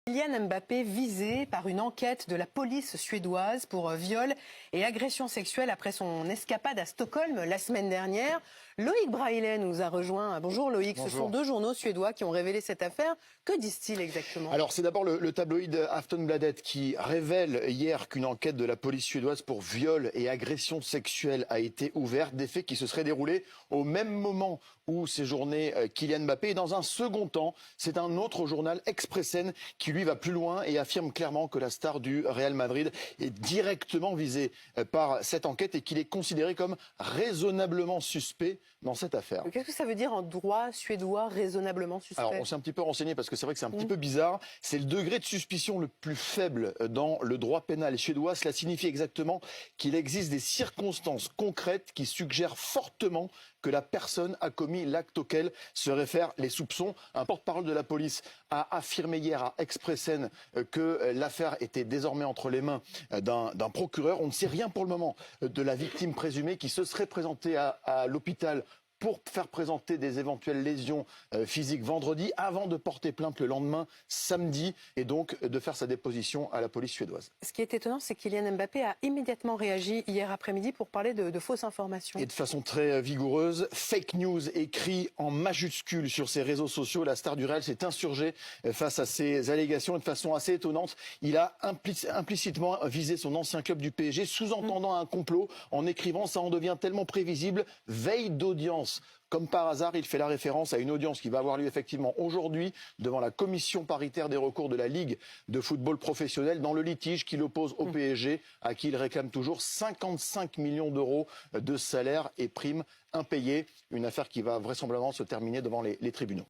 Kylian Mbappé visé par une enquête de la police suédoise pour viol et agression sexuelle après son escapade à Stockholm la semaine dernière. Loïc Braillet nous a rejoint. Bonjour Loïc, Bonjour. Ce sont deux journaux suédois qui ont révélé cette affaire. Que disent-ils exactement? Alors c'est d'abord le tabloïd Aftonbladet qui révèle hier qu'une enquête de la police suédoise pour viol et agression sexuelle a été ouverte, des faits qui se seraient déroulés au même moment où séjournait Kylian Mbappé. Et dans un second temps, c'est un autre journal, Expressen, qui lui va plus loin et affirme clairement que la star du Real Madrid est directement visée par cette enquête et qu'il est considéré comme raisonnablement suspect dans cette affaire. Qu'est-ce que ça veut dire en droit suédois, raisonnablement suspect? Alors on s'est un petit peu renseigné parce que c'est vrai que c'est un petit peu bizarre. C'est le degré de suspicion le plus faible dans le droit pénal suédois. Cela signifie exactement qu'il existe des circonstances concrètes qui suggèrent fortement que la personne a commis l'acte auquel se réfèrent les soupçons. Un porte-parole de la police a affirmé hier à Expressen que l'affaire était désormais entre les mains d'un procureur. On ne sait rien pour le moment de la victime présumée qui se serait présentée à l'hôpital pour faire présenter des éventuelles lésions physiques vendredi, avant de porter plainte le lendemain, samedi, et donc de faire sa déposition à la police suédoise. Ce qui est étonnant, c'est que Kylian Mbappé a immédiatement réagi hier après-midi pour parler de fausses informations. Et de façon très vigoureuse, fake news écrit en majuscule sur ses réseaux sociaux. La star du Real s'est insurgée face à ces allégations et de façon assez étonnante. Il a implicitement visé son ancien club du PSG, sous-entendant un complot en écrivant « ça en devient tellement prévisible, veille d'audience ». Comme par hasard, il fait la référence à une audience qui va avoir lieu effectivement aujourd'hui devant la commission paritaire des recours de la Ligue de football professionnel dans le litige qui l'oppose au PSG, à qui il réclame toujours 55 millions d'euros de salaires et primes impayés. Une affaire qui va vraisemblablement se terminer devant les tribunaux.